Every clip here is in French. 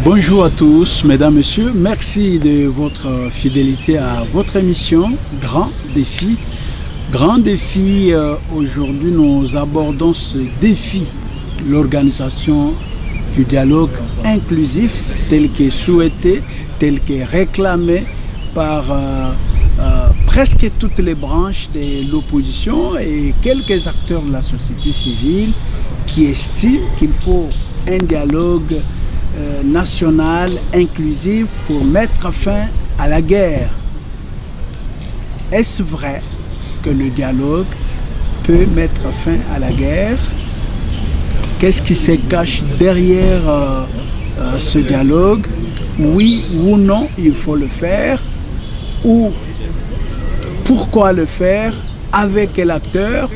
Bonjour à tous, mesdames, messieurs. Merci de votre fidélité à votre émission Grand Défi. Grand Défi, aujourd'hui nous abordons ce défi, l'organisation du dialogue inclusif tel qu'est souhaité, tel qu'est réclamé par presque toutes les branches de l'opposition et quelques acteurs de la société civile qui estiment qu'il faut un dialogue national inclusif pour mettre fin à la guerre. Est-ce vrai que le dialogue peut mettre fin à la guerre? Qu'est-ce qui se cache derrière ce dialogue? Oui ou non, il faut le faire. Ou pourquoi le faire? Avec quel acteur?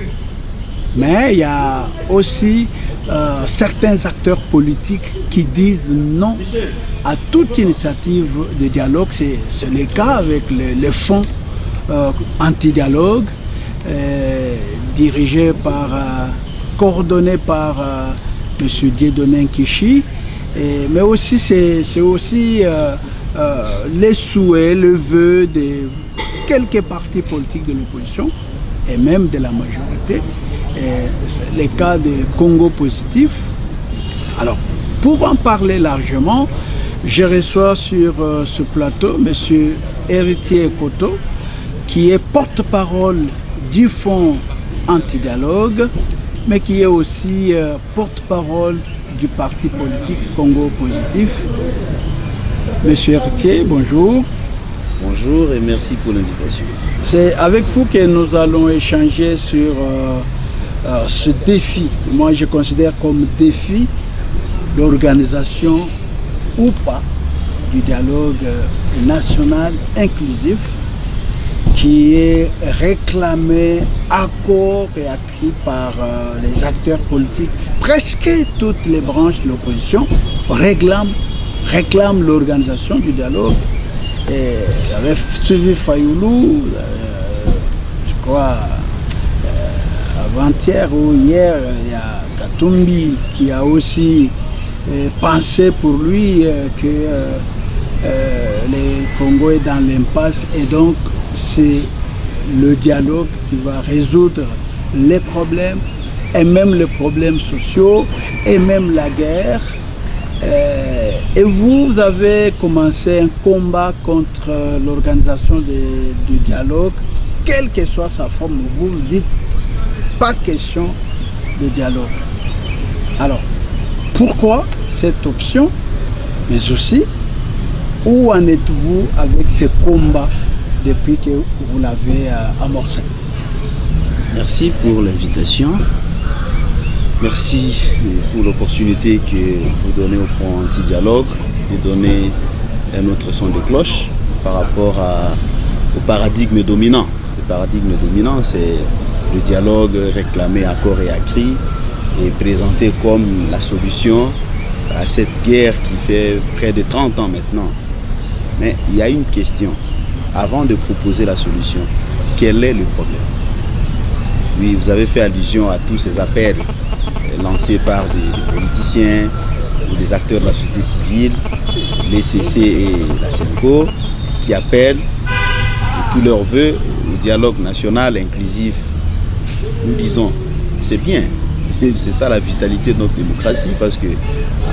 Mais il y a aussi certains acteurs politiques qui disent non à toute initiative de dialogue. C'est le cas avec le fonds anti-dialogue dirigé par, coordonné par M. Dieudonné Nkichi. Mais aussi c'est aussi les souhaits, le vœu de quelques partis politiques de l'opposition et même de la majorité. C'est le cas de Congo Positif. Alors, pour en parler largement, je reçois sur ce plateau M. Héritier Koto, qui est porte-parole du Fonds Anti-Dialogue, mais qui est aussi porte-parole du parti politique Congo Positif. Monsieur Héritier, bonjour. Bonjour et merci pour l'invitation. C'est avec vous que nous allons échanger sur ce défi. Moi, je considère comme défi l'organisation ou pas du dialogue national inclusif qui est réclamé à corps et à cri par les acteurs politiques. Presque toutes les branches de l'opposition réclament l'organisation du dialogue. Et avec suivi Fayoulou, je crois, avant-hier ou hier, il y a Katumbi qui a aussi pensé pour lui que le Congo est dans l'impasse et donc c'est le dialogue qui va résoudre les problèmes et même les problèmes sociaux et même la guerre. Et vous avez commencé un combat contre l'organisation du dialogue, quelle que soit sa forme. Vous dites pas question de dialogue. Alors, pourquoi cette option? Mais aussi, où en êtes-vous avec ce combat depuis que vous l'avez amorcé? Merci pour l'invitation. Merci pour l'opportunité que vous donnez au Front Anti-Dialogue de donner un autre son de cloche par rapport au paradigme dominant. Le paradigme dominant, c'est le dialogue réclamé à corps et à cri et présenté comme la solution à cette guerre qui fait près de 30 ans maintenant. Mais il y a une question. Avant de proposer la solution, quel est le problème? Oui, vous avez fait allusion à tous ces appels lancés par des politiciens ou des acteurs de la société civile, les CC et la SEMCO, qui appellent de tous leurs voeux au dialogue national inclusif. Nous disons, c'est bien, c'est ça la vitalité de notre démocratie, parce que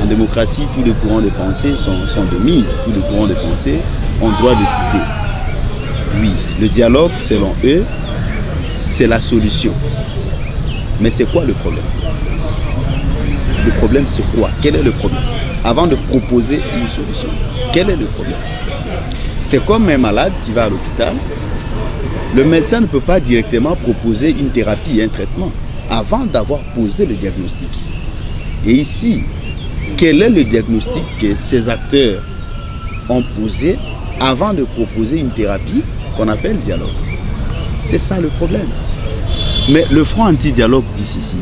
en démocratie, tous les courants de pensée sont de mise, tous les courants de pensée ont droit de citer. Oui, le dialogue, selon eux, c'est la solution. Mais c'est quoi le problème? Le problème, c'est quoi? Quel est le problème? Avant de proposer une solution, quel est le problème? C'est comme un malade qui va à l'hôpital. Le médecin ne peut pas directement proposer une thérapie et un traitement avant d'avoir posé le diagnostic. Et ici, quel est le diagnostic que ces acteurs ont posé avant de proposer une thérapie qu'on appelle dialogue? C'est ça le problème. Mais le Front Anti-Dialogue dit ceci.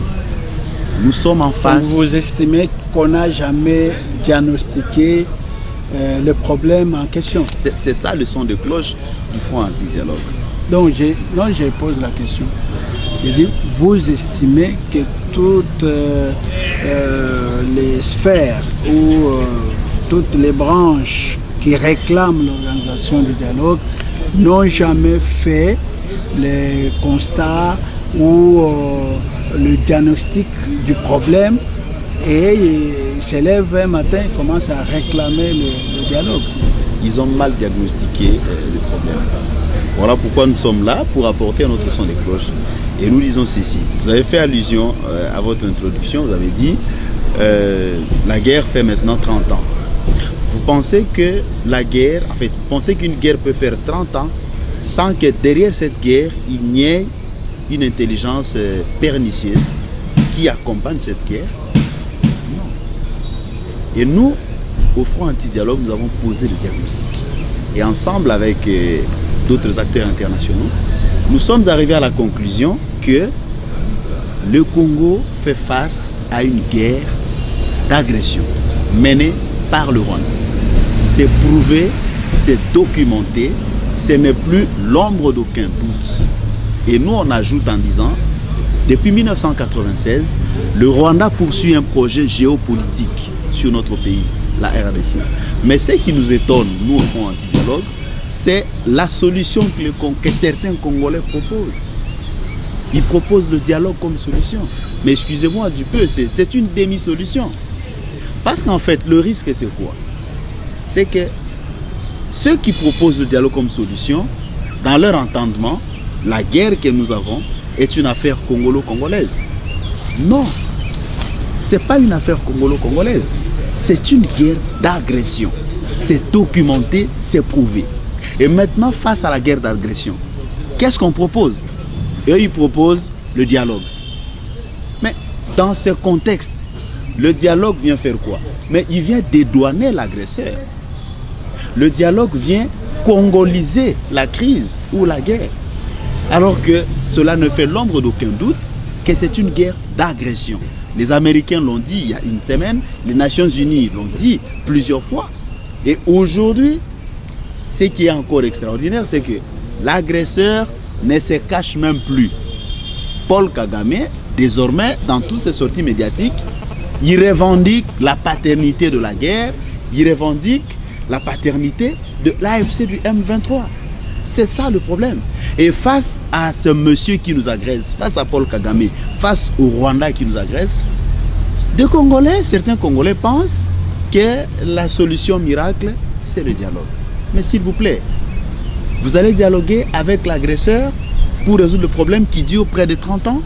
Nous sommes en face... Vous estimez qu'on n'a jamais diagnostiqué le problème en question? C'est ça le son de cloche du Front Anti-Dialogue. Donc je pose la question. Je dis, vous estimez que toutes les sphères ou toutes les branches qui réclament l'organisation du dialogue n'ont jamais fait le constat ou le diagnostic du problème et ils se lèvent un matin et commencent à réclamer le dialogue. Ils ont mal diagnostiqué le problème. Voilà pourquoi nous sommes là, pour apporter notre son des cloches. Et nous disons ceci. Vous avez fait allusion à votre introduction, vous avez dit la guerre fait maintenant 30 ans. Vous pensez que la guerre, en fait, vous pensez qu'une guerre peut faire 30 ans sans que derrière cette guerre, il n'y ait une intelligence pernicieuse qui accompagne cette guerre? Non. Et nous, au Front Anti-Dialogue, nous avons posé le diagnostic. Et ensemble avec d'autres acteurs internationaux, nous sommes arrivés à la conclusion que le Congo fait face à une guerre d'agression menée par le Rwanda. C'est prouvé, c'est documenté, ce n'est plus l'ombre d'aucun doute. Et nous, on ajoute en disant, depuis 1996, le Rwanda poursuit un projet géopolitique sur notre pays, la RDC. Mais ce qui nous étonne, nous, au Front Anti-Dialogue, c'est la solution que certains Congolais proposent. Ils proposent le dialogue comme solution. Mais excusez-moi du peu, c'est une demi-solution. Parce qu'en fait, le risque, c'est quoi? C'est que ceux qui proposent le dialogue comme solution, dans leur entendement, la guerre que nous avons est une affaire congolo-congolaise. Non, ce n'est pas une affaire congolo-congolaise. C'est une guerre d'agression. C'est documenté, c'est prouvé. Et maintenant, face à la guerre d'agression, qu'est-ce qu'on propose? Eux, ils proposent le dialogue. Mais dans ce contexte, le dialogue vient faire quoi? Mais il vient dédouaner l'agresseur. Le dialogue vient congoliser la crise ou la guerre. Alors que cela ne fait l'ombre d'aucun doute que c'est une guerre d'agression. Les Américains l'ont dit il y a une semaine, les Nations Unies l'ont dit plusieurs fois. Et aujourd'hui, ce qui est encore extraordinaire, c'est que l'agresseur ne se cache même plus. Paul Kagame, désormais, dans toutes ses sorties médiatiques, il revendique la paternité de la guerre, il revendique la paternité de l'AFC du M23. C'est ça le problème. Et face à ce monsieur qui nous agresse, face à Paul Kagame, face au Rwanda qui nous agresse, des Congolais, certains Congolais pensent que la solution miracle, c'est le dialogue. Mais s'il vous plaît, vous allez dialoguer avec l'agresseur pour résoudre le problème qui dure près de 30 ans?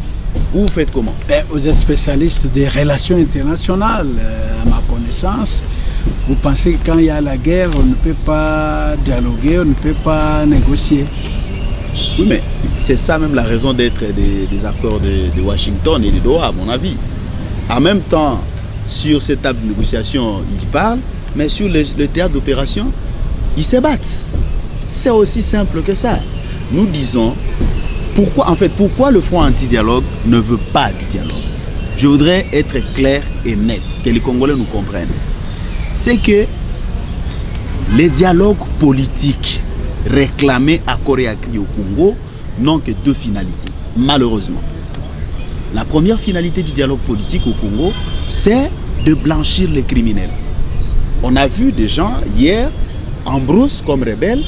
Ou vous faites comment? Vous êtes spécialiste des relations internationales, à ma connaissance. Vous pensez que quand il y a la guerre, on ne peut pas dialoguer, on ne peut pas négocier? Oui, mais c'est ça même la raison d'être des accords de Washington et de Doha, à mon avis. En même temps, sur cette table de négociation, ils parlent, mais sur le théâtre d'opération, ils se battent. C'est aussi simple que ça. Nous disons, pourquoi le Front Anti-Dialogue ne veut pas du dialogue? Je voudrais être clair et net, que les Congolais nous comprennent. C'est que les dialogues politiques réclamés à Conakry au Congo n'ont que deux finalités, malheureusement. La première finalité du dialogue politique au Congo, c'est de blanchir les criminels. On a vu des gens hier en brousse comme rebelles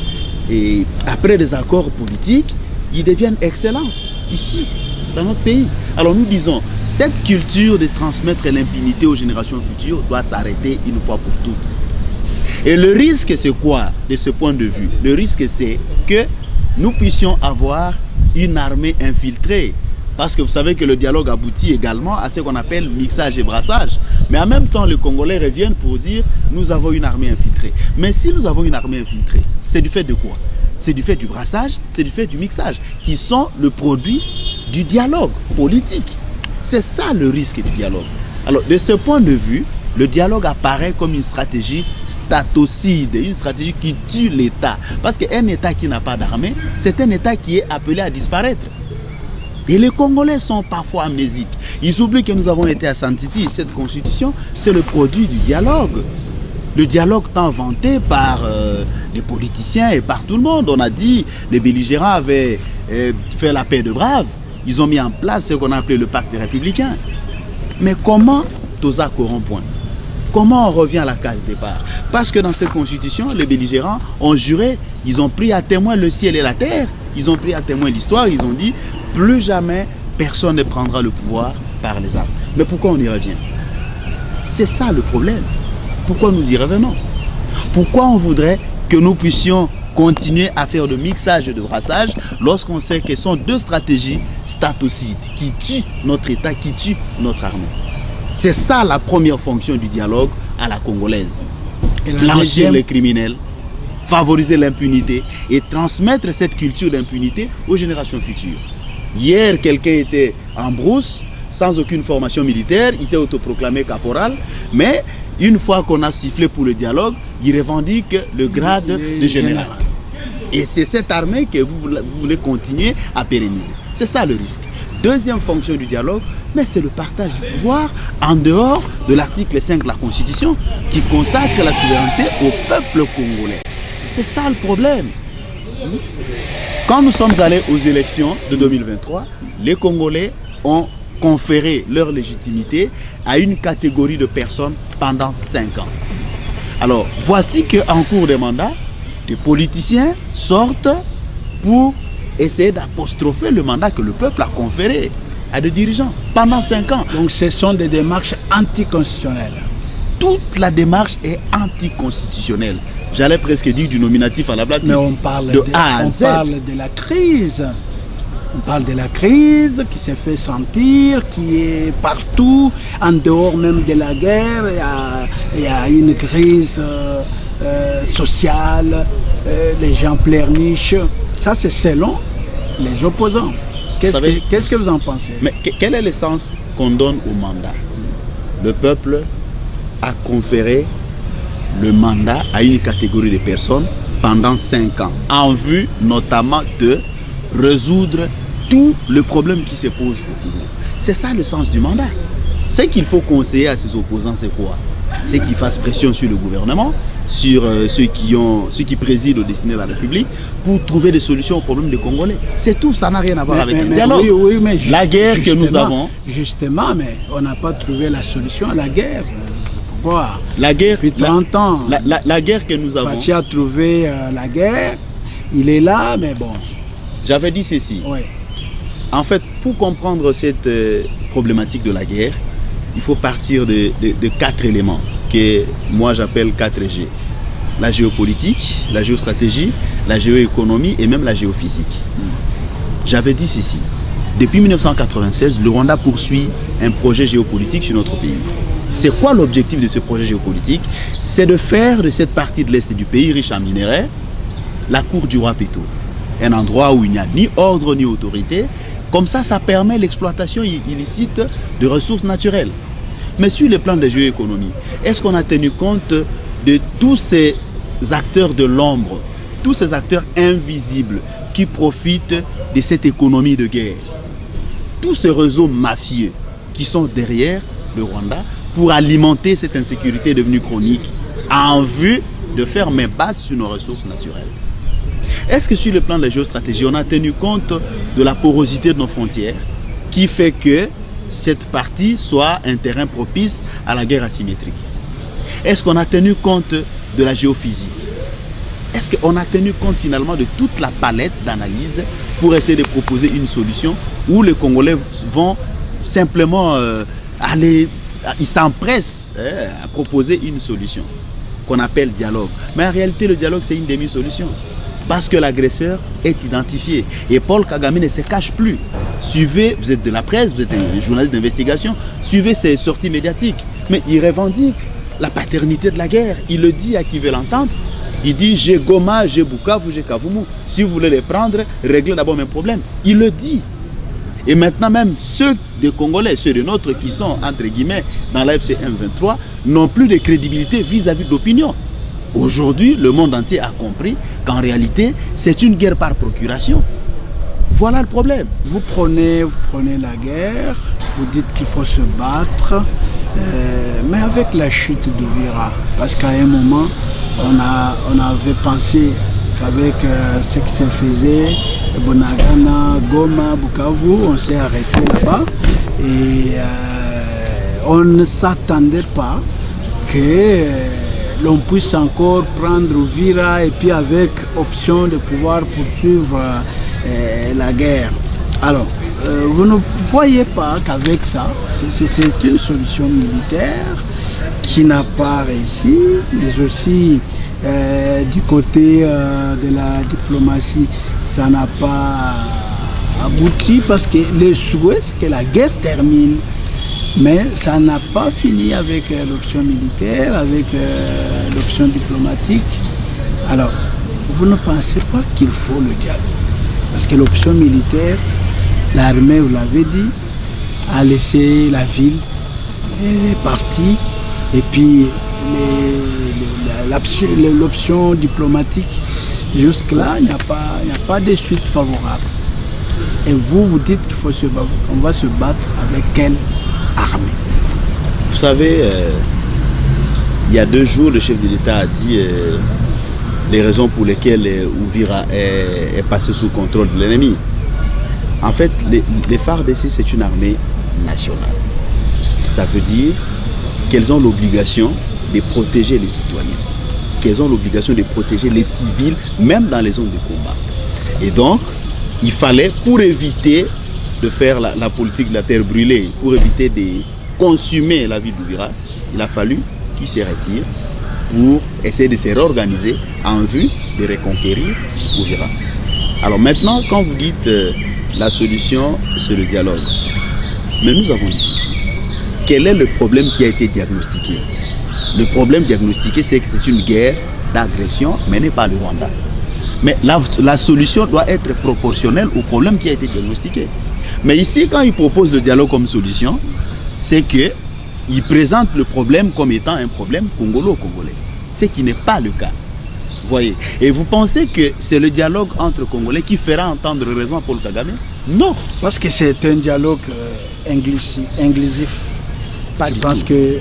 et après des accords politiques, ils deviennent excellences ici, dans notre pays. Alors nous disons, cette culture de transmettre l'impunité aux générations futures doit s'arrêter une fois pour toutes. Et le risque, c'est quoi de ce point de vue? Le risque, c'est que nous puissions avoir une armée infiltrée. Parce que vous savez que le dialogue aboutit également à ce qu'on appelle mixage et brassage. Mais en même temps, les Congolais reviennent pour dire nous avons une armée infiltrée. Mais si nous avons une armée infiltrée, c'est du fait de quoi? C'est du fait du brassage, c'est du fait du mixage, qui sont le produit du dialogue politique. C'est ça le risque du dialogue. Alors, de ce point de vue, le dialogue apparaît comme une stratégie statocide, une stratégie qui tue l'État. Parce qu'un État qui n'a pas d'armée, c'est un État qui est appelé à disparaître. Et les Congolais sont parfois amnésiques. Ils oublient que nous avons été à Santiti. Cette constitution, c'est le produit du dialogue. Le dialogue tant vanté par les politiciens et par tout le monde. On a dit les belligérants avaient fait la paix de braves. Ils ont mis en place ce qu'on a appelé le pacte républicain. Mais comment Toza corrompt point? Comment on revient à la case départ? Parce que dans cette constitution, les belligérants ont juré, ils ont pris à témoin le ciel et la terre, ils ont pris à témoin l'histoire, ils ont dit plus jamais personne ne prendra le pouvoir par les armes. Mais pourquoi on y revient? C'est ça le problème. Pourquoi nous y revenons? Pourquoi on voudrait que nous puissions continuer à faire de mixage et de brassage lorsqu'on sait que ce sont deux stratégies statocides qui tuent notre État, qui tuent notre armée? C'est ça la première fonction du dialogue à la congolaise. Blanchir les criminels, favoriser l'impunité et transmettre cette culture d'impunité aux générations futures. Hier, quelqu'un était en brousse, sans aucune formation militaire, il s'est autoproclamé caporal, mais une fois qu'on a sifflé pour le dialogue, il revendique le grade de général. Et c'est cette armée que vous voulez continuer à pérenniser. C'est ça le risque. Deuxième fonction du dialogue, mais c'est le partage du pouvoir en dehors de l'article 5 de la Constitution qui consacre la souveraineté au peuple congolais. C'est ça le problème. Quand nous sommes allés aux élections de 2023, les Congolais ont conféré leur légitimité à une catégorie de personnes pendant 5 ans. Alors, voici qu'en cours de mandat, des politiciens sortent pour essayer d'apostropher le mandat que le peuple a conféré à des dirigeants pendant 5 ans. Donc ce sont des démarches anticonstitutionnelles. Toute la démarche est anticonstitutionnelle. J'allais presque dire du nominatif à la blague. Mais on parle de A à Z. On parle de la crise. On parle de la crise qui s'est fait sentir, qui est partout, en dehors même de la guerre. Il y a une crise sociale, les gens pleurnichent. Ça, c'est selon les opposants. Qu'est-ce que vous en pensez? Mais quel est le sens qu'on donne au mandat? Le peuple a conféré le mandat à une catégorie de personnes pendant 5 ans, en vue notamment de résoudre tout le problème qui se pose au Congo. C'est ça le sens du mandat. Ce qu'il faut conseiller à ses opposants, c'est quoi? C'est qu'ils fassent pression sur le gouvernement, sur ceux qui président au destiné de la République, pour trouver des solutions aux problèmes des Congolais. C'est tout, ça n'a rien à voir avec le dialogue. Oui, mais la guerre que nous avons... Justement, mais on n'a pas trouvé la solution à la guerre. Pourquoi? La guerre... Depuis 30 ans. La guerre que nous avons... Fathi a trouvé la guerre, il est là, mais bon... J'avais dit ceci. Oui. En fait, pour comprendre cette problématique de la guerre, il faut partir de 4 éléments que moi j'appelle 4G. La géopolitique, la géostratégie, la géoéconomie et même la géophysique. J'avais dit ceci. Depuis 1996, le Rwanda poursuit un projet géopolitique sur notre pays. C'est quoi l'objectif de ce projet géopolitique? C'est de faire de cette partie de l'Est du pays riche en minerais la cour du roi Péto. Un endroit où il n'y a ni ordre ni autorité. Comme ça, ça permet l'exploitation illicite de ressources naturelles. Mais sur le plan de la géoéconomie, est-ce qu'on a tenu compte de tous ces acteurs de l'ombre, tous ces acteurs invisibles qui profitent de cette économie de guerre? Tous ces réseaux mafieux qui sont derrière le Rwanda pour alimenter cette insécurité devenue chronique en vue de faire main basse sur nos ressources naturelles. Est-ce que sur le plan de la géostratégie, on a tenu compte de la porosité de nos frontières qui fait que cette partie soit un terrain propice à la guerre asymétrique? Est-ce qu'on a tenu compte de la géophysique? Est-ce qu'on a tenu compte finalement de toute la palette d'analyse pour essayer de proposer une solution où les Congolais vont simplement ils s'empressent à proposer une solution qu'on appelle dialogue. Mais en réalité, le dialogue, c'est une demi-solution. Parce que l'agresseur est identifié. Et Paul Kagame ne se cache plus. Suivez, vous êtes de la presse, vous êtes un journaliste d'investigation, suivez ses sorties médiatiques. Mais il revendique la paternité de la guerre. Il le dit à qui veut l'entendre. Il dit, j'ai Goma, j'ai Bukavu, j'ai Kavumu. Si vous voulez les prendre, réglez d'abord mes problèmes. Il le dit. Et maintenant même, ceux des Congolais, ceux de nôtres qui sont, entre guillemets, dans l'AFC M23, n'ont plus de crédibilité vis-à-vis de l'opinion. Aujourd'hui, le monde entier a compris qu'en réalité, c'est une guerre par procuration. Voilà le problème. Vous prenez la guerre, vous dites qu'il faut se battre, mais avec la chute d'Uvira, parce qu'à un moment, on avait pensé qu'avec ce qui se faisait, Bunagana, Goma, Bukavu, on s'est arrêté là-bas et on ne s'attendait pas que l'on puisse encore prendre Uvira et puis avec option de pouvoir poursuivre la guerre. Alors, vous ne voyez pas qu'avec ça, parce que c'est une solution militaire qui n'a pas réussi, mais aussi du côté de la diplomatie, ça n'a pas abouti parce que le souhait, c'est que la guerre termine. Mais ça n'a pas fini avec l'option militaire, avec l'option diplomatique. Alors, vous ne pensez pas qu'il faut le dialogue? Parce que l'option militaire, l'armée, vous l'avez dit, a laissé la ville, elle est partie, et puis l'option diplomatique, jusque-là, il n'y a pas de suite favorable. Et vous dites qu'il faut se battre, on va se battre avec quelle armée? Vous savez, il y a 2 jours, le chef de l'État a dit les raisons pour lesquelles Uvira est passé sous contrôle de l'ennemi. En fait, les FARDC, c'est une armée nationale. Ça veut dire qu'elles ont l'obligation de protéger les citoyens, qu'elles ont l'obligation de protéger les civils, même dans les zones de combat. Et donc, il fallait, pour éviter de faire la politique de la terre brûlée, pour éviter de consumer la ville d'Uvira, il a fallu qu'ils se retirent pour essayer de se réorganiser en vue de reconquérir Uvira. Alors maintenant, quand vous dites la solution, c'est le dialogue. Mais nous avons dit ceci. Quel est le problème qui a été diagnostiqué? Le problème diagnostiqué, c'est que c'est une guerre d'agression menée par le Rwanda. Mais la solution doit être proportionnelle au problème qui a été diagnostiqué. Mais ici, quand il propose le dialogue comme solution, c'est qu'il présente le problème comme étant un problème congolo-congolais. Ce qui n'est pas le cas. Voyez. Et vous pensez que c'est le dialogue entre Congolais qui fera entendre raison à Paul Kagame? Non. Parce que c'est un dialogue inclusif. Pas du parce tout. Que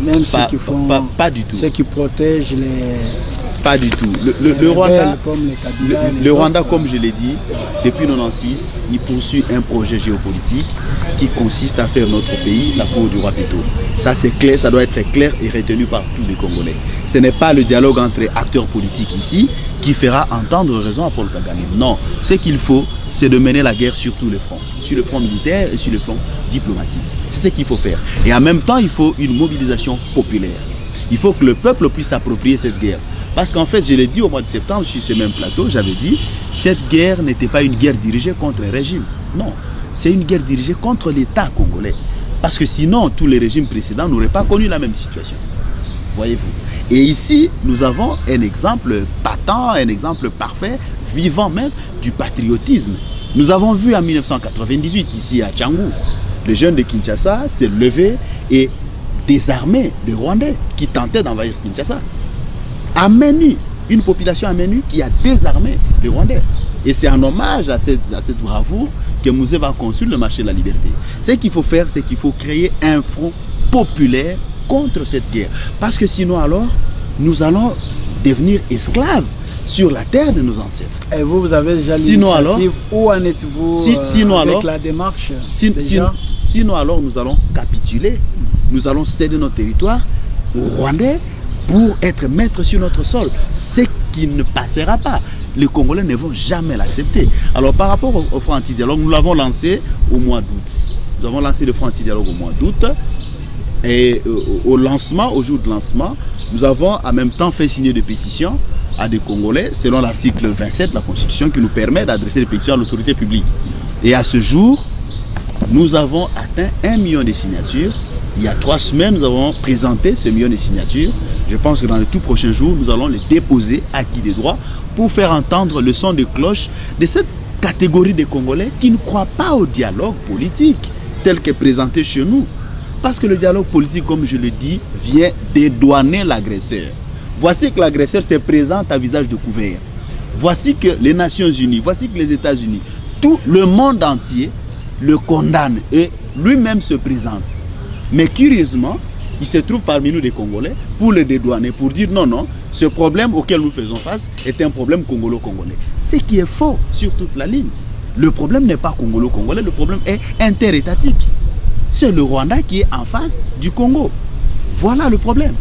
même pas, ceux qui font, pas du tout. Ceux qui protègent les... Pas du tout. Le Rwanda, comme les Kabila, le Rwanda, comme je l'ai dit, depuis 1996, il poursuit un projet géopolitique qui consiste à faire notre pays la cour du roi Péto. Ça c'est clair, ça doit être clair et retenu par tous les Congolais. Ce n'est pas le dialogue entre acteurs politiques ici qui fera entendre raison à Paul Kagame. Non, ce qu'il faut, c'est de mener la guerre sur tous les fronts, sur le front militaire et sur le front diplomatique. C'est ce qu'il faut faire. Et en même temps, il faut une mobilisation populaire. Il faut que le peuple puisse s'approprier cette guerre. Parce qu'en fait, je l'ai dit au mois de septembre, sur ce même plateau, j'avais dit, cette guerre n'était pas une guerre dirigée contre un régime. Non, c'est une guerre dirigée contre l'État congolais. Parce que sinon, tous les régimes précédents n'auraient pas connu la même situation. Voyez-vous. Et ici, nous avons un exemple patent, un exemple parfait, vivant même, du patriotisme. Nous avons vu en 1998, ici à Tchangou, les jeunes de Kinshasa s'est levé et désarmé les Rwandais qui tentaient d'envahir Kinshasa. À main nue, une population à main nue qui a désarmé les Rwandais. Et c'est en hommage à cette bravoure que Mouzé va construire le marché de la liberté. Ce qu'il faut faire, c'est qu'il faut créer un front populaire contre cette guerre. Parce que sinon alors, nous allons devenir esclaves sur la terre de nos ancêtres. Et vous avez déjà l'initiative, où en êtes-vous avec la démarche? Sinon alors, nous allons capituler, nous allons céder notre territoire aux Rwandais pour être maîtres sur notre sol, ce qui ne passera pas. Les Congolais ne vont jamais l'accepter. Alors par rapport au front anti-dialogue, nous l'avons lancé au mois d'août. Nous avons lancé le front anti-dialogue au mois d'août. Et au jour de lancement, nous avons en même temps fait signer des pétitions à des Congolais, selon l'article 27 de la Constitution, qui nous permet d'adresser des pétitions à l'autorité publique. Et à ce jour, nous avons atteint 1 million de signatures. Il y a 3 semaines, nous avons présenté ce million de signatures. Je pense que dans les tout prochains jours, nous allons les déposer acquis des droits pour faire entendre le son de cloche de cette catégorie de Congolais qui ne croient pas au dialogue politique tel que présenté chez nous. Parce que le dialogue politique, comme je le dis, vient dédouaner l'agresseur. Voici que l'agresseur se présente à visage découvert. Voici que les Nations Unies, voici que les États-Unis, tout le monde entier le condamne et lui-même se présente. Mais curieusement, il se trouve parmi nous des Congolais pour le dédouaner, pour dire non, non, ce problème auquel nous faisons face est un problème congolo-congolais. Ce qui est faux sur toute la ligne. Le problème n'est pas congolo-congolais, le problème est interétatique. C'est le Rwanda qui est en face du Congo. Voilà le problème.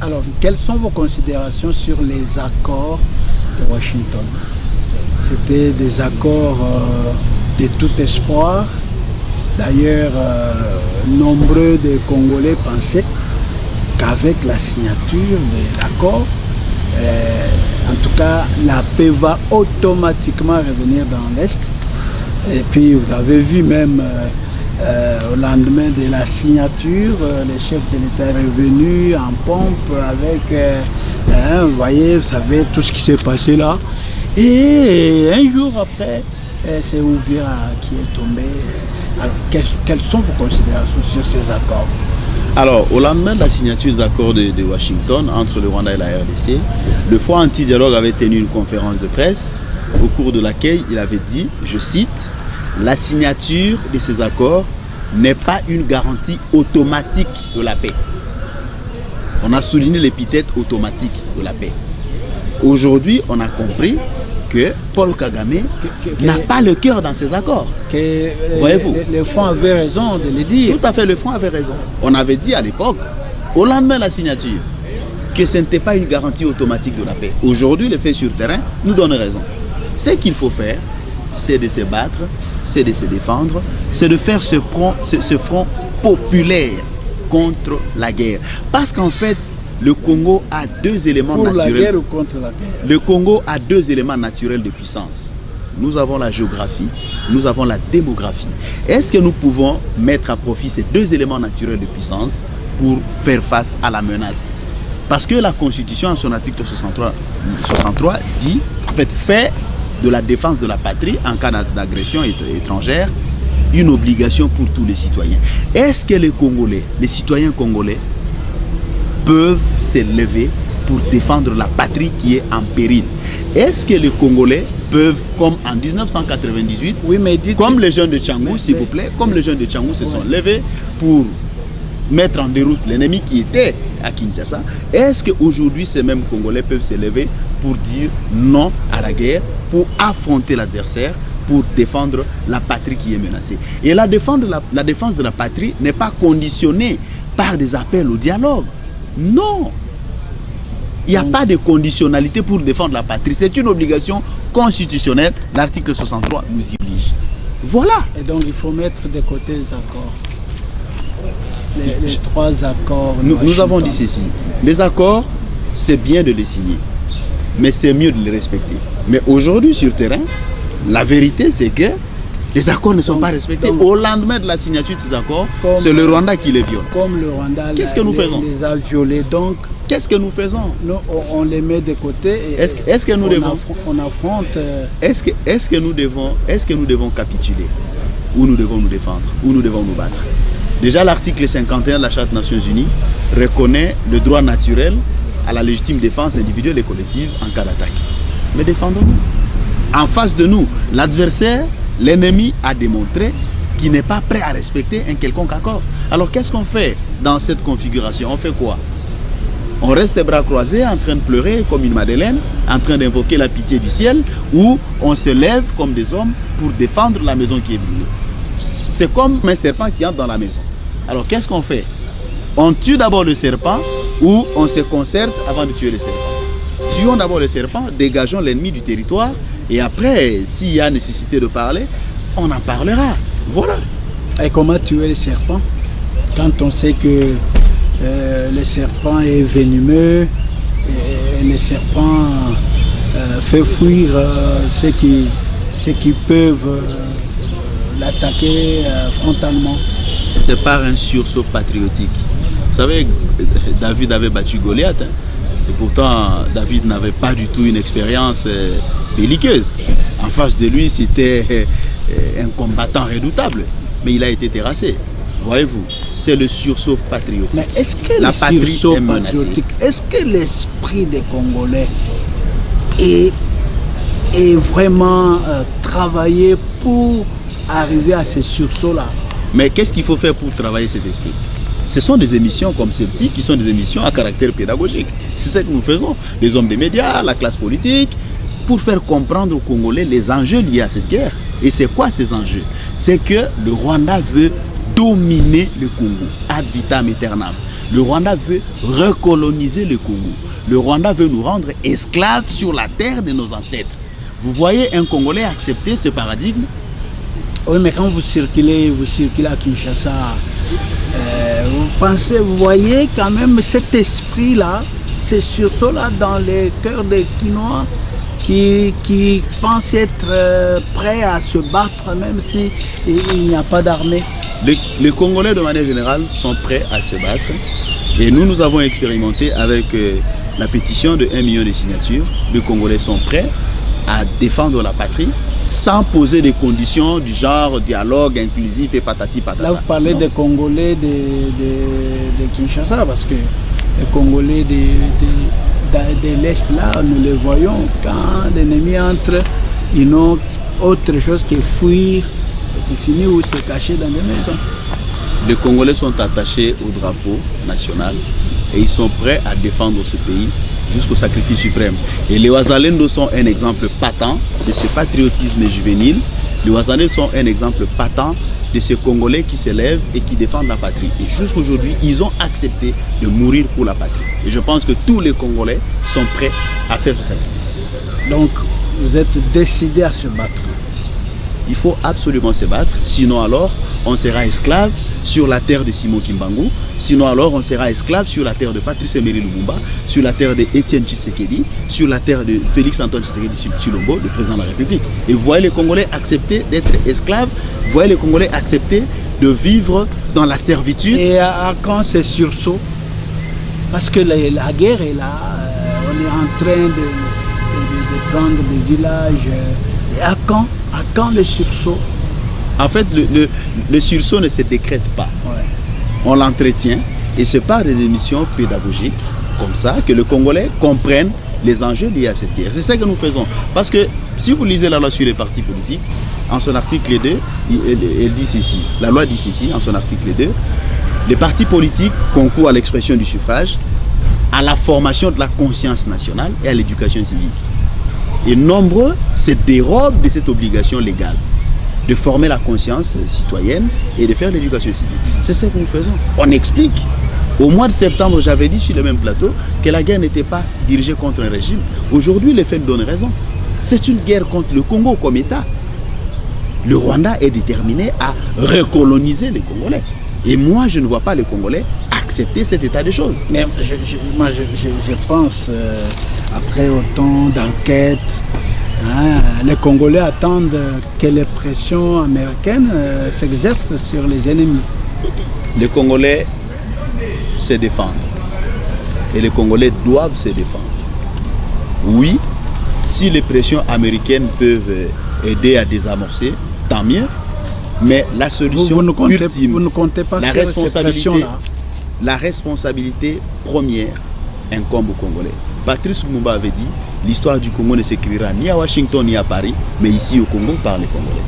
Alors, quelles sont vos considérations sur les accords de Washington? C'était des accords de tout espoir. D'ailleurs, nombreux de Congolais pensaient qu'avec la signature de l'accord, en tout cas, la paix va automatiquement revenir dans l'Est. Et puis, vous avez vu même au lendemain de la signature, le chef de l'État est revenu en pompe avec, vous voyez, vous savez, tout ce qui s'est passé là. Et un jour après, c'est Ouvira qui est tombé. Alors, quelles sont vos considérations sur ces accords? Alors, au lendemain de la signature des accords de Washington entre le Rwanda et la RDC, le Front Anti-Dialogue avait tenu une conférence de presse au cours de laquelle il avait dit, je cite, « La signature de ces accords n'est pas une garantie automatique de la paix. » On a souligné l'épithète automatique de la paix. Aujourd'hui, on a compris que Paul Kagame n'a pas le cœur dans ces accords. Voyez-vous? Le Front avait raison de le dire. Tout à fait, le Front avait raison. On avait dit à l'époque, au lendemain de la signature, que ce n'était pas une garantie automatique de la paix. Aujourd'hui, les faits sur le terrain nous donnent raison. Ce qu'il faut faire, c'est de se battre, c'est de se défendre, c'est de faire ce front populaire contre la guerre. Parce qu'en fait, le Congo a deux éléments naturels. Pour la guerre ou contre la guerre? Le Congo a deux éléments naturels de puissance. Nous avons la géographie, nous avons la démographie. Est-ce que nous pouvons mettre à profit ces deux éléments naturels de puissance pour faire face à la menace? Parce que la Constitution, en son article 63 dit, en fait de la défense de la patrie en cas d'agression étrangère une obligation pour tous les citoyens. Est-ce que les Congolais, les citoyens congolais, peuvent s'élever pour défendre la patrie qui est en péril? Est-ce que les Congolais peuvent, comme en 1998, oui, mais comme les jeunes de Tchangou, s'il vous plaît, comme les jeunes de Tchangou se sont levés pour mettre en déroute l'ennemi qui était à Kinshasa, est-ce qu'aujourd'hui ces mêmes Congolais peuvent s'élever pour dire non à la guerre, pour affronter l'adversaire, pour défendre la patrie qui est menacée? Et la défense de la patrie n'est pas conditionnée par des appels au dialogue. Non, il n'y a pas de conditionnalité pour défendre la patrie. C'est une obligation constitutionnelle. L'article 63 nous y oblige. Voilà. Et donc il faut mettre de côté les accords. Les trois accords. Nous avons dit ceci. Les accords, c'est bien de les signer, mais c'est mieux de les respecter. Mais aujourd'hui sur terrain, la vérité c'est que les accords ne sont pas respectés. Au lendemain de la signature de ces accords, c'est le Rwanda qui les viole. Comme le Rwanda les a violés, donc qu'est-ce que nous faisons? Nous, on les met de côté. Est-ce que nous devons on affronte. Est-ce que nous devons capituler, ou nous devons nous défendre, ou nous devons nous battre? Déjà, l'article 51 de la Charte des Nations Unies reconnaît le droit naturel à la légitime défense individuelle et collective en cas d'attaque. Mais défendons-nous. En face de nous, l'adversaire, l'ennemi a démontré qu'il n'est pas prêt à respecter un quelconque accord. Alors qu'est-ce qu'on fait dans cette configuration? On fait quoi? On reste les bras croisés en train de pleurer comme une Madeleine, en train d'invoquer la pitié du ciel, ou on se lève comme des hommes pour défendre la maison qui est brûlée? C'est comme un serpent qui entre dans la maison. Alors qu'est-ce qu'on fait? On tue d'abord le serpent ou on se concerte avant de tuer le serpent? Tuons d'abord le serpent, dégageons l'ennemi du territoire et après, s'il y a nécessité de parler, on en parlera. Voilà. Et comment tuer le serpent quand on sait que le serpent est venimeux et le serpent fait fuir ceux qui peuvent l'attaquer frontalement? C'est par un sursaut patriotique. Vous savez, David avait battu Goliath, et pourtant David n'avait pas du tout une expérience belliqueuse. En face de lui, c'était un combattant redoutable, mais il a été terrassé. Voyez-vous, c'est le sursaut patriotique. Mais est-ce que la le sursaut patriotique, est-ce que l'esprit des Congolais est vraiment travaillé pour arriver à ce sursaut-là? Mais qu'est-ce qu'il faut faire pour travailler cet esprit? Ce sont des émissions comme celle-ci qui sont des émissions à caractère pédagogique. C'est ce que nous faisons, les hommes des médias, la classe politique, pour faire comprendre aux Congolais les enjeux liés à cette guerre. Et c'est quoi ces enjeux? C'est que le Rwanda veut dominer le Congo, ad vitam aeternam. Le Rwanda veut recoloniser le Congo. Le Rwanda veut nous rendre esclaves sur la terre de nos ancêtres. Vous voyez un Congolais accepter ce paradigme? Oui, mais quand vous circulez à Kinshasa, vous voyez quand même cet esprit-là, ce sursaut-là dans les cœurs des Kinois qui pensent être prêts à se battre même s'il n'y a pas d'armée. Les Congolais, de manière générale, sont prêts à se battre. Et nous avons expérimenté avec la pétition de 1 million de signatures. Les Congolais sont prêts à défendre la patrie sans poser des conditions du genre dialogue inclusif et patati patata. Là, vous parlez des Congolais de Kinshasa, parce que les Congolais de l'Est, là, nous les voyons quand l'ennemi entre, ils n'ont autre chose que fuir. C'est fini ou se cacher dans des maisons. Les Congolais sont attachés au drapeau national et ils sont prêts à défendre ce pays jusqu'au sacrifice suprême. Et les Wazalendo sont un exemple patent de ce patriotisme juvénile. Les Wazalendo sont un exemple patent de ces Congolais qui s'élèvent et qui défendent la patrie. Et jusqu'aujourd'hui, ils ont accepté de mourir pour la patrie. Et je pense que tous les Congolais sont prêts à faire ce sacrifice. Donc, vous êtes décidés à se battre. Il faut absolument se battre, sinon alors on sera esclave sur la terre de Simon Kimbangu, sinon alors on sera esclave sur la terre de Patrice Emery Lumumba, sur la terre de Étienne Tshisekedi, sur la terre de Félix Antoine Tshisekedi Tshilombo, le président de la République. Et vous voyez les Congolais accepter d'être esclaves, vous voyez les Congolais accepter de vivre dans la servitude. Et à quand ces sursauts? Parce que la guerre est là, on est en train de prendre des villages. Et à quand le sursaut? En fait, le sursaut ne se décrète pas. Ouais. On l'entretient et c'est par des émissions pédagogiques comme ça que les Congolais comprennent les enjeux liés à cette guerre. C'est ça que nous faisons. Parce que si vous lisez la loi sur les partis politiques, en son article 2, elle dit ceci. La loi dit ceci, en son article 2, les partis politiques concourent à l'expression du suffrage, à la formation de la conscience nationale et à l'éducation civique. Et nombreux se dérobent de cette obligation légale de former la conscience citoyenne et de faire l'éducation civique. C'est ce que nous faisons. On explique. Au mois de septembre, j'avais dit sur le même plateau que la guerre n'était pas dirigée contre un régime. Aujourd'hui, les faits donnent raison. C'est une guerre contre le Congo comme État. Le Rwanda est déterminé à recoloniser les Congolais. Et moi, je ne vois pas les Congolais accepter cet état de choses. Mais je pense, après autant d'enquêtes, les Congolais attendent que les pressions américaines s'exercent sur les ennemis. Les Congolais se défendent. Et les Congolais doivent se défendre. Oui, si les pressions américaines peuvent aider à désamorcer, tant mieux. Mais la solution ultime, vous ne comptez pas sur la responsabilité première incombe aux Congolais. Patrice Lumumba avait dit, l'histoire du Congo ne s'écrira ni à Washington ni à Paris, mais ici au Congo par les Congolais.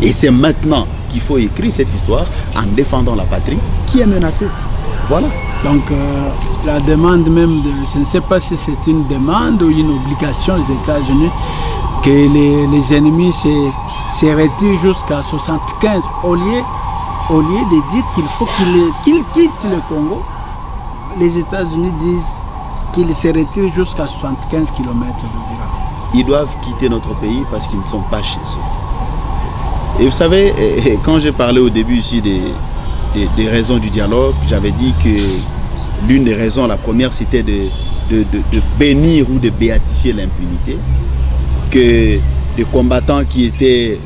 Et c'est maintenant qu'il faut écrire cette histoire en défendant la patrie qui est menacée. Voilà. Donc la demande même, je ne sais pas si c'est une demande ou une obligation des États-Unis, que les ennemis se retirent jusqu'à 75 au lieu de dire qu'il faut qu'ils quittent le Congo. Les États-Unis disent qu'ils se retirent jusqu'à 75 km de virage. Ils doivent quitter notre pays parce qu'ils ne sont pas chez eux. Et vous savez, quand j'ai parlé au début ici des raisons du dialogue, j'avais dit que l'une des raisons, la première, c'était de bénir ou de béatifier l'impunité, que des combattants qui étaient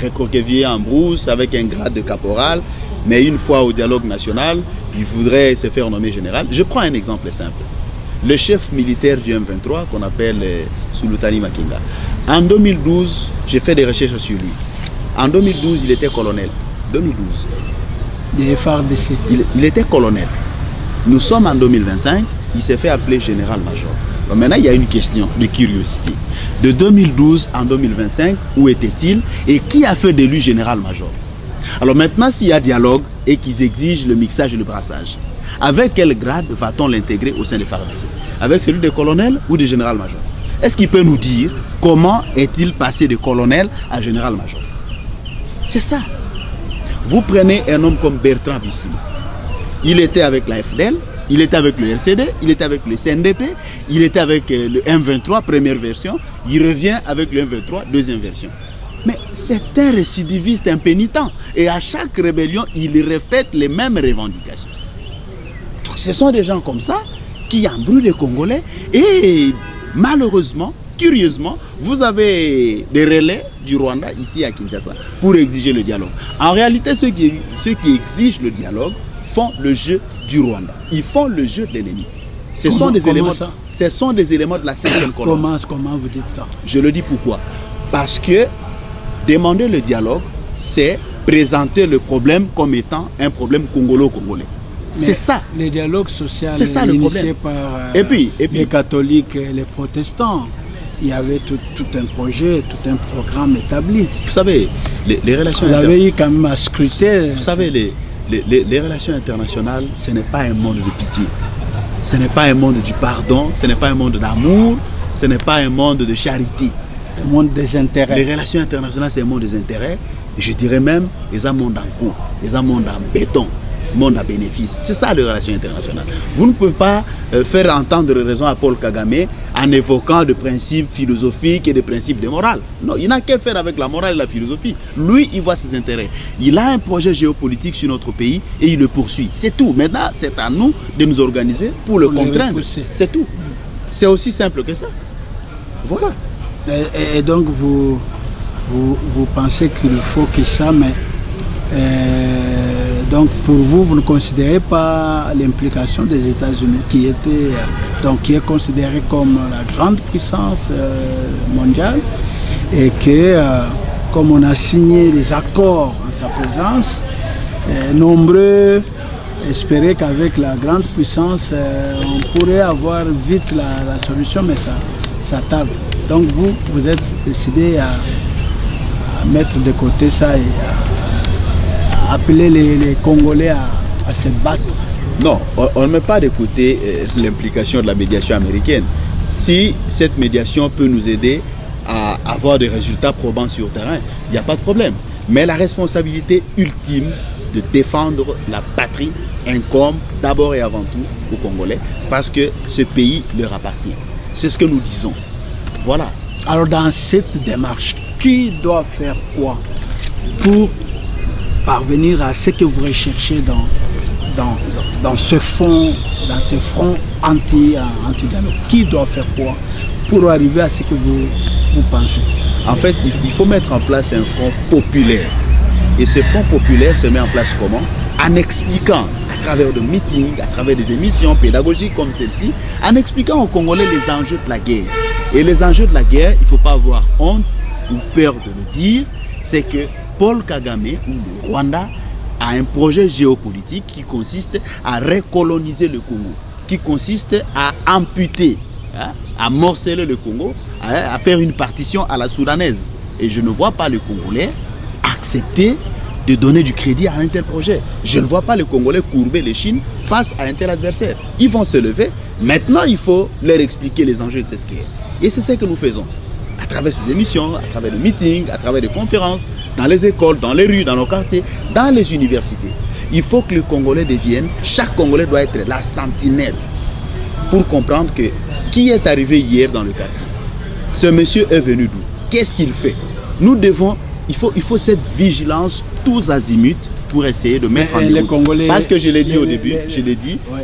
recroquevillés en brousse avec un grade de caporal, mais une fois au dialogue national, ils voudraient se faire nommer général. Je prends un exemple simple. Le chef militaire du M23 qu'on appelle Sulutani Makenga. En 2012, j'ai fait des recherches sur lui. En 2012, il était colonel. 2012. Des FARDC. Il était colonel. Nous sommes en 2025, il s'est fait appeler général-major. Donc maintenant, il y a une question de curiosité. De 2012 en 2025, où était-il et qui a fait de lui général-major? Alors maintenant, s'il y a dialogue et qu'ils exigent le mixage et le brassage, avec quel grade va-t-on l'intégrer au sein des FARDC? Avec celui de colonel ou de général-major? Est-ce qu'il peut nous dire comment est-il passé de colonel à général-major? C'est ça. Vous prenez un homme comme Bertrand Bisimou. Il était avec la FDL, Il était avec le RCD, il était avec le CNDP, il était avec le M23, première version. Il revient avec le M23, deuxième version. Mais c'est un récidiviste impénitent. Et à chaque rébellion, il répète les mêmes revendications. Donc, ce sont des gens comme ça qui embrouillent les Congolais. Et malheureusement, curieusement, vous avez des relais du Rwanda ici à Kinshasa pour exiger le dialogue. En réalité, ceux qui exigent le dialogue font le jeu du Rwanda. Ils font le jeu de l'ennemi. Ce sont des éléments de la 5e colonne. Comment vous dites ça? Je le dis pourquoi? Parce que demander le dialogue, c'est présenter le problème comme étant un problème congolo-congolais. C'est ça. Le dialogue social c'est ça, initié par et puis, les catholiques et les protestants. Il y avait tout un projet, tout un programme établi. Vous savez, les relations... Vous avez eu quand même à scruter. Vous savez, les relations internationales, ce n'est pas un monde de pitié. Ce n'est pas un monde du pardon, ce n'est pas un monde d'amour, ce n'est pas un monde de charité. C'est un monde des intérêts. Les relations internationales, c'est un monde des intérêts. Et je dirais même, ils ont un monde en coup, ils ont un monde en béton, monde à bénéfice. C'est ça les relations internationales. Vous ne pouvez pas faire entendre raison à Paul Kagame en évoquant des principes philosophiques et des principes de morale. Non, il n'a qu'à faire avec la morale et la philosophie. Lui, il voit ses intérêts. Il a un projet géopolitique sur notre pays et il le poursuit. C'est tout. Maintenant, c'est à nous de nous organiser pour le contraindre. C'est tout. C'est aussi simple que ça. Voilà. Et donc, vous pensez qu'il faut que ça, mais donc pour vous, vous ne considérez pas l'implication des États-Unis qui est considérée comme la grande puissance mondiale et que comme on a signé les accords en sa présence, nombreux espéraient qu'avec la grande puissance, on pourrait avoir vite la solution, mais ça tarde. Donc vous êtes décidé à mettre de côté ça et à appeler les Congolais à se battre. Non, on ne met pas de côté l'implication de la médiation américaine. Si cette médiation peut nous aider à avoir des résultats probants sur le terrain, il n'y a pas de problème. Mais la responsabilité ultime de défendre la patrie incombe d'abord et avant tout aux Congolais parce que ce pays leur appartient. C'est ce que nous disons. Voilà. Alors dans cette démarche, qui doit faire quoi pour parvenir à ce que vous recherchez dans ce front anti-dialogue? Qui doit faire quoi pour arriver à ce que vous pensez? En fait, il faut mettre en place un front populaire. Et ce front populaire se met en place comment? En expliquant à travers des meetings, à travers des émissions pédagogiques comme celle-ci, en expliquant aux Congolais les enjeux de la guerre. Et les enjeux de la guerre, il ne faut pas avoir honte ou peur de le dire, c'est que Paul Kagame ou le Rwanda a un projet géopolitique qui consiste à recoloniser le Congo, qui consiste à amputer, à morceler le Congo, à faire une partition à la soudanaise. Et je ne vois pas les Congolais accepter de donner du crédit à un tel projet. Je ne vois pas les Congolais courber les chines face à un tel adversaire. Ils vont se lever. Maintenant, il faut leur expliquer les enjeux de cette guerre. Et c'est ce que nous faisons. À travers ces émissions, à travers des meetings, à travers des conférences, dans les écoles, dans les rues, dans nos quartiers, dans les universités. Il faut que les Congolais deviennent, chaque Congolais doit être la sentinelle pour comprendre que qui est arrivé hier dans le quartier. Ce monsieur est venu d'où? Qu'est-ce qu'il fait? Nous devons, il faut cette vigilance tous azimuts pour essayer de mettre en déroute. Parce que je l'ai dit au début,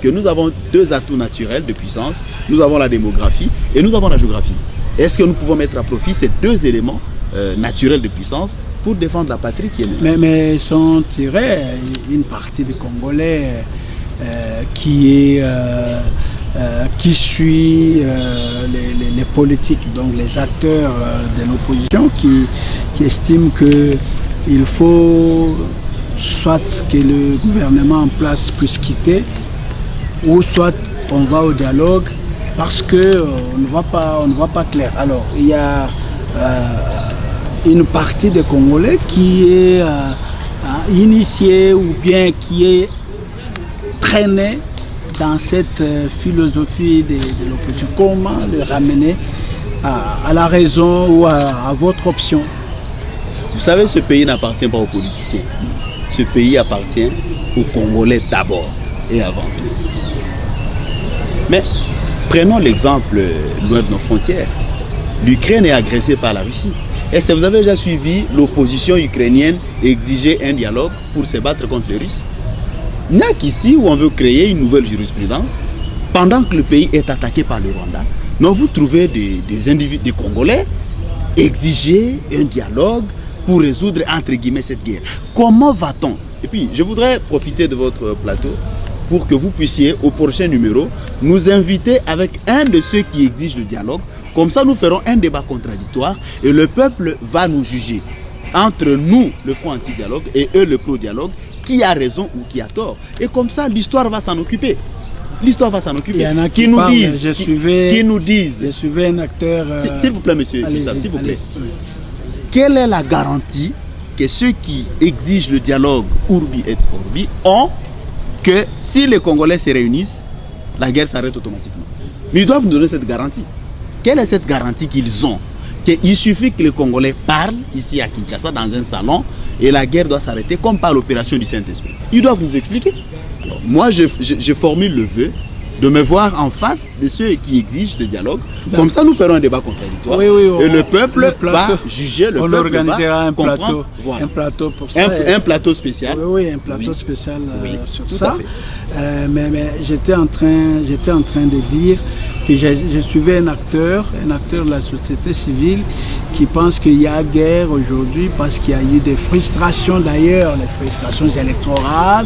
que nous avons deux atouts naturels de puissance. Nous avons la démographie et nous avons la géographie. Est-ce que nous pouvons mettre à profit ces deux éléments naturels de puissance pour défendre la patrie qui est là? Mais sont tirés une partie des Congolais qui suit les politiques, donc les acteurs de l'opposition qui estiment qu'il faut soit que le gouvernement en place puisse quitter ou soit on va au dialogue parce qu'on ne voit pas clair. Alors il y a une partie des Congolais qui est initiée ou bien qui est traînée dans cette philosophie de l'opposition. Comment le ramener à la raison ou à votre option? Vous savez, ce pays n'appartient pas aux politiciens. Ce pays appartient aux Congolais d'abord et avant tout. Mais prenons l'exemple loin de nos frontières. L'Ukraine est agressée par la Russie. Est-ce que vous avez déjà suivi l'opposition ukrainienne exiger un dialogue pour se battre contre les Russes? Il n'y a qu'ici où on veut créer une nouvelle jurisprudence pendant que le pays est attaqué par le Rwanda. Donc vous trouvez des individus, des Congolais, exiger un dialogue pour résoudre entre guillemets cette guerre. Comment va-t-on? Et puis je voudrais profiter de votre plateau pour que vous puissiez au prochain numéro nous inviter avec un de ceux qui exigent le dialogue. Comme ça nous ferons un débat contradictoire et le peuple va nous juger. Entre nous, le Front anti-dialogue, et eux, le pro-dialogue, qui a raison ou qui a tort. Et comme ça, l'histoire va s'en occuper. L'histoire va s'en occuper. Il y en a qui nous disent. Je suivais un acteur. S'il vous plaît, monsieur Gustave, s'il vous plaît. Quelle est la garantie que ceux qui exigent le dialogue Urbi et Orbi ont que si les Congolais se réunissent, la guerre s'arrête automatiquement? Mais ils doivent nous donner cette garantie. Quelle est cette garantie qu'ils ont? Qu'il suffit que les Congolais parlent ici à Kinshasa dans un salon et la guerre doit s'arrêter comme par l'opération du Saint-Esprit. Ils doivent nous expliquer. Alors, moi, je formule le vœu de me voir en face de ceux qui exigent ce dialogue. Comme ça, nous ferons un débat contradictoire. Et le peuple va juger, le peuple organisera va comprendre. Un plateau pour ça. Un plateau spécial. Oui, un plateau spécial sur ça. Mais j'étais en train de dire que je suivais un acteur de la société civile qui pense qu'il y a guerre aujourd'hui parce qu'il y a eu des frustrations d'ailleurs, les frustrations électorales,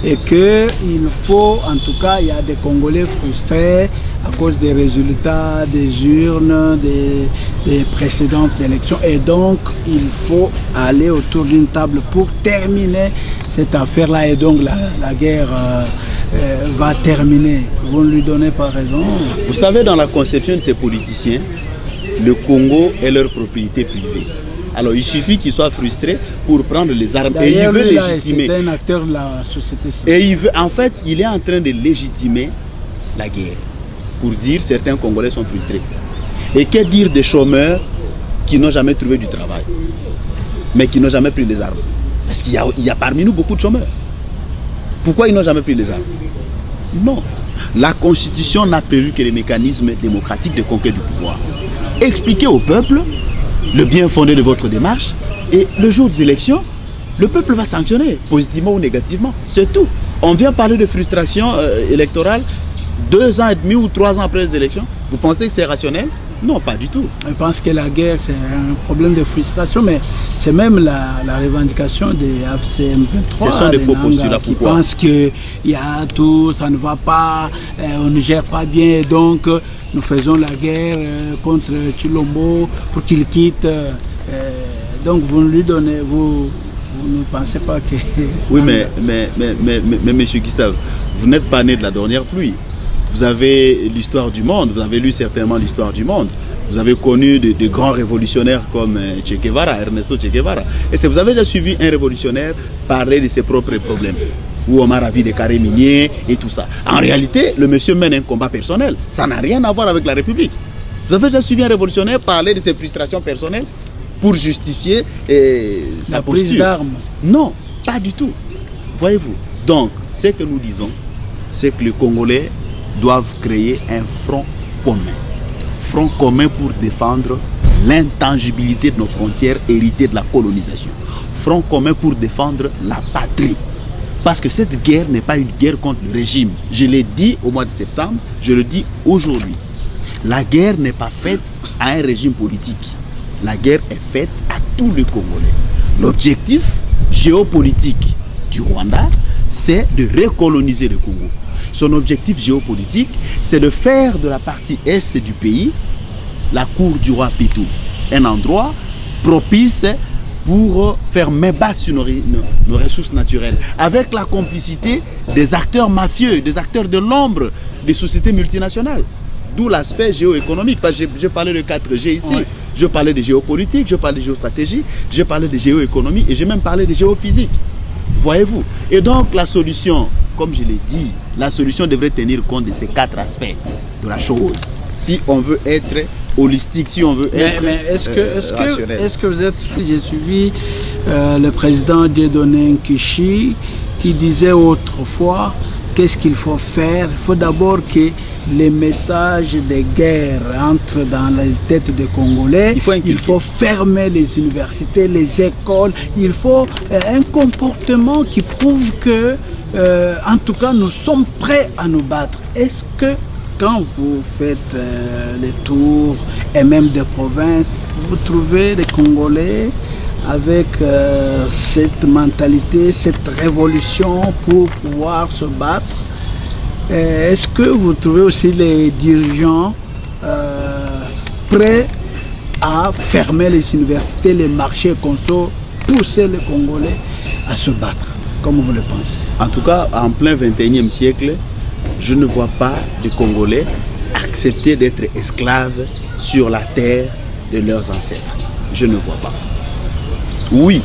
et qu'il faut, en tout cas, il y a des Congolais frustrés à cause des résultats des urnes, des précédentes élections, et donc il faut aller autour d'une table pour terminer cette affaire-là, et donc la guerre va terminer. Vous ne lui donnez pas raison. Vous savez, dans la conception de ces politiciens, le Congo est leur propriété privée. Alors il suffit qu'ils soient frustrés pour prendre les armes. Et il veut légitimer. C'est un acteur de la société civile. Et en fait, il est en train de légitimer la guerre. Pour dire certains Congolais sont frustrés. Et que dire des chômeurs qui n'ont jamais trouvé du travail, mais qui n'ont jamais pris les armes? Parce qu'il y a parmi nous beaucoup de chômeurs. Pourquoi ils n'ont jamais pris les armes? Non. La Constitution n'a prévu que les mécanismes démocratiques de conquête du pouvoir. Expliquez au peuple le bien fondé de votre démarche et le jour des élections, le peuple va sanctionner, positivement ou négativement. C'est tout. On vient parler de frustration électorale 2 ans et demi ou 3 ans après les élections. Vous pensez que c'est rationnel? Non, pas du tout. Je pense que la guerre, c'est un problème de frustration, mais c'est même la revendication des AFCM23. Ce sont des faux postulats. Qui pensent qu'il y a tout, ça ne va pas, on ne gère pas bien, donc nous faisons la guerre contre Chilombo pour qu'il quitte. Donc vous lui donnez, vous ne pensez pas que... Oui, mais monsieur Gustave, vous n'êtes pas né de la dernière pluie. Vous avez l'histoire du monde, vous avez lu certainement l'histoire du monde. Vous avez connu de grands révolutionnaires comme Che Guevara, Ernesto Che Guevara. Et si vous avez déjà suivi un révolutionnaire parler de ses propres problèmes, ou Omar a vu des carrés miniers et tout ça. En réalité, le monsieur mène un combat personnel. Ça n'a rien à voir avec la République. Vous avez déjà suivi un révolutionnaire parler de ses frustrations personnelles pour justifier sa posture? Prise d'armes. Non, pas du tout. Voyez-vous. Donc, ce que nous disons, c'est que les Congolais doivent créer un front commun. Front commun pour défendre l'intangibilité de nos frontières héritées de la colonisation. Front commun pour défendre la patrie. Parce que cette guerre n'est pas une guerre contre le régime. Je l'ai dit au mois de septembre, je le dis aujourd'hui. La guerre n'est pas faite à un régime politique. La guerre est faite à tous les Congolais. L'objectif géopolitique du Rwanda, c'est de recoloniser le Congo. Son objectif géopolitique, c'est de faire de la partie est du pays la cour du roi Pitou, un endroit propice pour faire main basse sur nos ressources naturelles, avec la complicité des acteurs mafieux, des acteurs de l'ombre des sociétés multinationales. D'où l'aspect géoéconomique. Parce que je parlais de 4G ici, je parlais de géopolitique, je parlais de géostratégie, je parlais de géoéconomie et j'ai même parlé de géophysique. Voyez-vous? Et donc la solution, comme je l'ai dit, la solution devrait tenir compte de ces 4 aspects de la chose. Si on veut être holistique, si on veut être rationnel. Est-ce que vous êtes... J'ai suivi le président Dieudonné Nkishi qui disait autrefois qu'est-ce qu'il faut faire. Il faut d'abord que les messages de guerre entrent dans la tête des Congolais. Il faut fermer les universités, les écoles. Il faut un comportement qui prouve que, en tout cas, nous sommes prêts à nous battre. Est-ce que quand vous faites les tours et même des provinces, vous trouvez les Congolais avec cette mentalité, cette révolution pour pouvoir se battre? Est-ce que vous trouvez aussi les dirigeants prêts à fermer les universités, les marchés conso, pousser les Congolais à se battre, comme vous le pensez? En tout cas, en plein 21e siècle, je ne vois pas de Congolais accepter d'être esclaves sur la terre de leurs ancêtres. Je ne vois pas. Oui,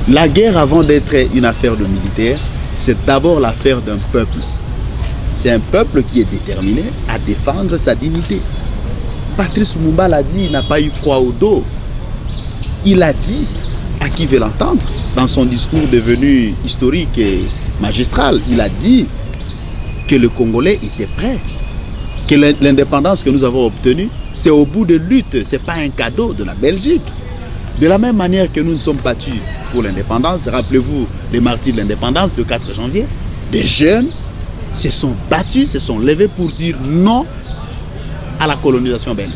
la guerre, avant d'être une affaire de militaires, c'est d'abord l'affaire d'un peuple. C'est un peuple qui est déterminé à défendre sa dignité. Patrice Lumumba l'a dit, il n'a pas eu froid au dos. Il a dit, à qui veut l'entendre, dans son discours devenu historique et magistral, il a dit que le Congolais était prêt, que l'indépendance que nous avons obtenue, c'est au bout de lutte, ce n'est pas un cadeau de la Belgique. De la même manière que nous nous sommes battus pour l'indépendance, rappelez-vous les martyrs de l'indépendance le 4 janvier, des jeunes se sont battus, se sont levés pour dire non à la colonisation belge.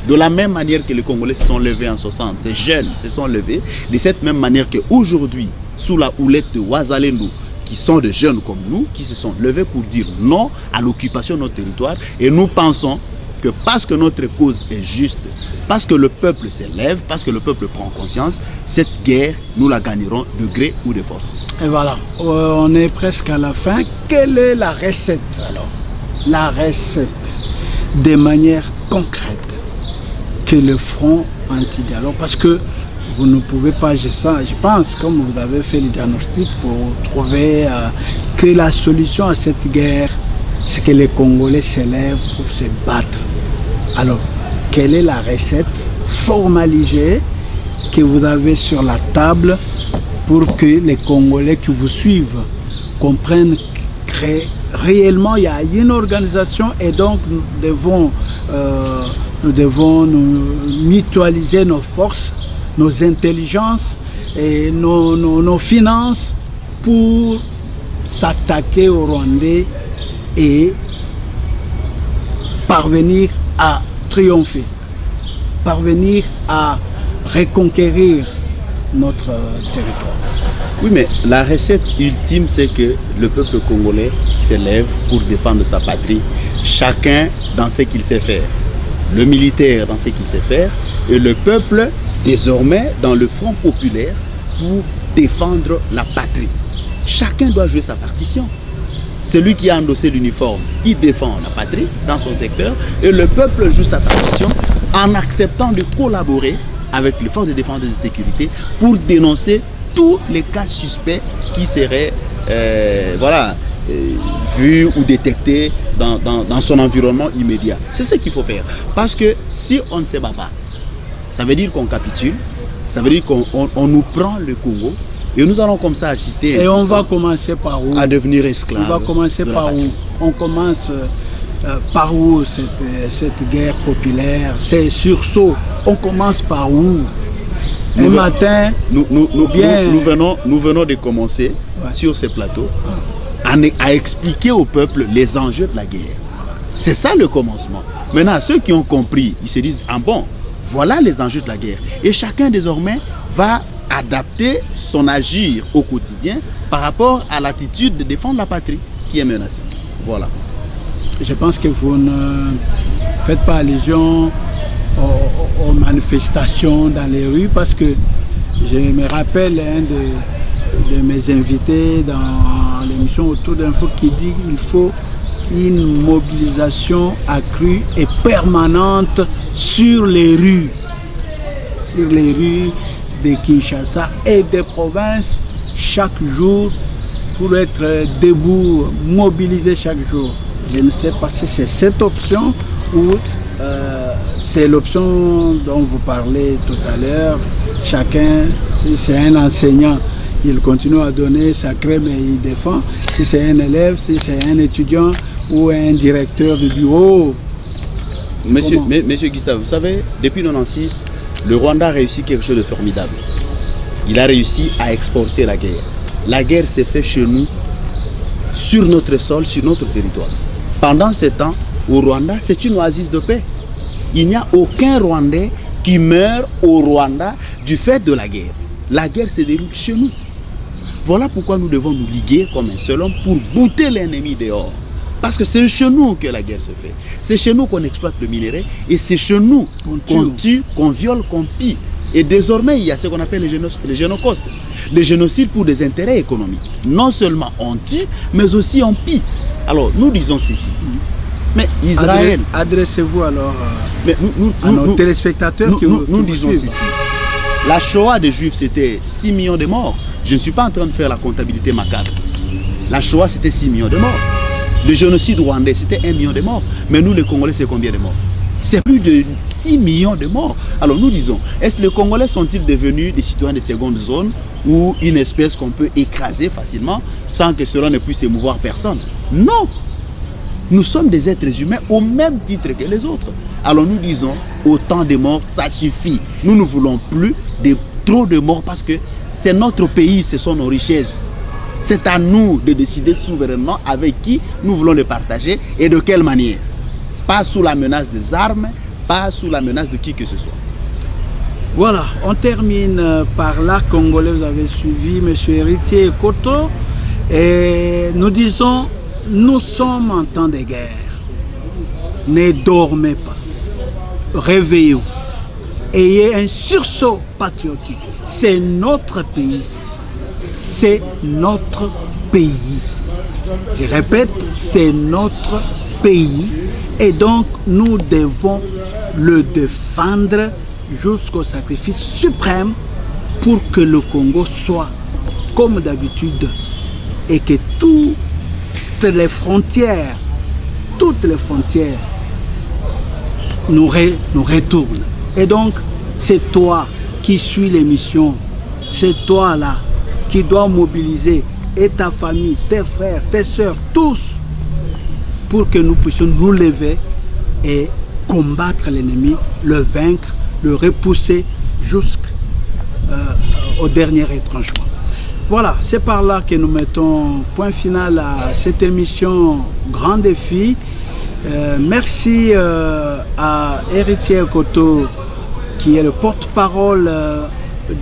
De la même manière que les Congolais se sont levés en 60, ces jeunes se sont levés, de cette même manière qu'aujourd'hui, sous la houlette de Ouazalendo, qui sont des jeunes comme nous, qui se sont levés pour dire non à l'occupation de notre territoire. Et nous pensons que parce que notre cause est juste, parce que le peuple s'élève, parce que le peuple prend conscience, cette guerre, nous la gagnerons de gré ou de force. Et voilà, on est presque à la fin. Quelle est la recette alors? La recette, de manière concrète, que le front anti-dialogue, parce que vous ne pouvez pas, je pense, comme vous avez fait le diagnostic, pour trouver que la solution à cette guerre, c'est que les Congolais s'élèvent pour se battre. Alors, quelle est la recette formalisée que vous avez sur la table pour que les Congolais qui vous suivent comprennent que réellement il y a une organisation et donc nous devons mutualiser nos forces, nos intelligences et nos finances pour s'attaquer aux Rwandais et parvenir à triompher, parvenir à reconquérir notre territoire. Oui, mais la recette ultime, c'est que le peuple congolais s'élève pour défendre sa patrie, chacun dans ce qu'il sait faire. Le militaire dans ce qu'il sait faire et le peuple désormais dans le front populaire pour défendre la patrie. Chacun doit jouer sa partition. Celui qui a endossé l'uniforme, il défend la patrie dans son secteur et le peuple joue sa partition en acceptant de collaborer avec les forces de défense et de sécurité pour dénoncer tous les cas suspects qui seraient vus ou détectés dans son environnement immédiat. C'est ce qu'il faut faire. Parce que si on ne se bat pas, ça veut dire qu'on capitule, ça veut dire qu'on nous prend le Congo et nous allons comme ça assister. Et on va commencer par où? À devenir esclave. On va commencer par où? On commence par où cette guerre populaire, ces sursauts? On commence par où? Un matin, nous venons de commencer sur ces plateaux à expliquer au peuple les enjeux de la guerre. C'est ça le commencement. Maintenant, ceux qui ont compris, ils se disent, ah bon, voilà les enjeux de la guerre. Et chacun désormais va adapter son agir au quotidien par rapport à l'attitude de défendre la patrie qui est menacée. Voilà. Je pense que vous ne faites pas allusion aux manifestations dans les rues parce que je me rappelle un de mes invités dans l'émission Autour d'Info qui dit qu'il faut une mobilisation accrue et permanente sur les rues de Kinshasa et des provinces chaque jour pour être debout, mobilisé chaque jour. Je ne sais pas si c'est cette option ou c'est l'option dont vous parlez tout à l'heure. Chacun, si c'est un enseignant, il continue à donner sa crème et il défend. Si c'est un élève, si c'est un étudiant ou un directeur de bureau. Monsieur Gustave, vous savez, depuis 1996, le Rwanda a réussi quelque chose de formidable. Il a réussi à exporter la guerre. La guerre s'est faite chez nous, sur notre sol, sur notre territoire. Pendant ce temps, au Rwanda, c'est une oasis de paix. Il n'y a aucun Rwandais qui meurt au Rwanda du fait de la guerre. La guerre se déroule chez nous. Voilà pourquoi nous devons nous liguer comme un seul homme pour bouter l'ennemi dehors. Parce que c'est chez nous que la guerre se fait. C'est chez nous qu'on exploite le minerai et c'est chez nous qu'on tue, qu'on viole, qu'on pille. Et désormais, il y a ce qu'on appelle les génocides. Les génocides pour des intérêts économiques. Non seulement on tue, mais aussi on pille. Alors, nous disons ceci. Mais Israël... Adressez-vous alors à nos téléspectateurs nous disons ceci. La Shoah des Juifs, c'était 6 millions de morts. Je ne suis pas en train de faire la comptabilité macabre. La Shoah, c'était 6 millions de morts. Le génocide rwandais, c'était 1 million de morts. Mais nous, les Congolais, c'est combien de morts? C'est plus de 6 millions de morts. Alors nous disons, est-ce que les Congolais sont-ils devenus des citoyens de seconde zone ou une espèce qu'on peut écraser facilement sans que cela ne puisse émouvoir personne? Non! Nous sommes des êtres humains au même titre que les autres. Alors nous disons, autant de morts, ça suffit. Nous ne voulons plus trop de morts parce que c'est notre pays, ce sont nos richesses. C'est à nous de décider souverainement avec qui nous voulons les partager et de quelle manière. Pas sous la menace des armes, pas sous la menace de qui que ce soit. Voilà, on termine par là. Congolais, vous avez suivi M. Héritier Koto. Et nous disons, nous sommes en temps de guerre. Ne dormez pas. Réveillez-vous. Ayez un sursaut patriotique. C'est notre pays. C'est notre pays. Je répète, c'est notre pays. Et donc, nous devons le défendre jusqu'au sacrifice suprême pour que le Congo soit comme d'habitude et que toutes les frontières nous retournent. Et donc, c'est toi qui suis l'émission, c'est toi là qui dois mobiliser et ta famille, tes frères, tes soeurs, tous, pour que nous puissions nous lever et combattre l'ennemi, le vaincre, le repousser jusqu'au dernier retranchement. Voilà, c'est par là que nous mettons point final à cette émission Grand Défi. Merci à Héritier Koto, qui est le porte-parole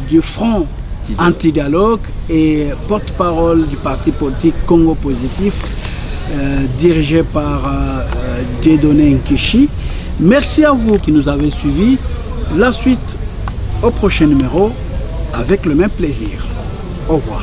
du Front Anti-Dialogue et porte-parole du parti politique Congo Positif, dirigé par Dieudonné Nkishi. Merci à vous qui nous avez suivis. La suite au prochain numéro avec le même plaisir. Au revoir.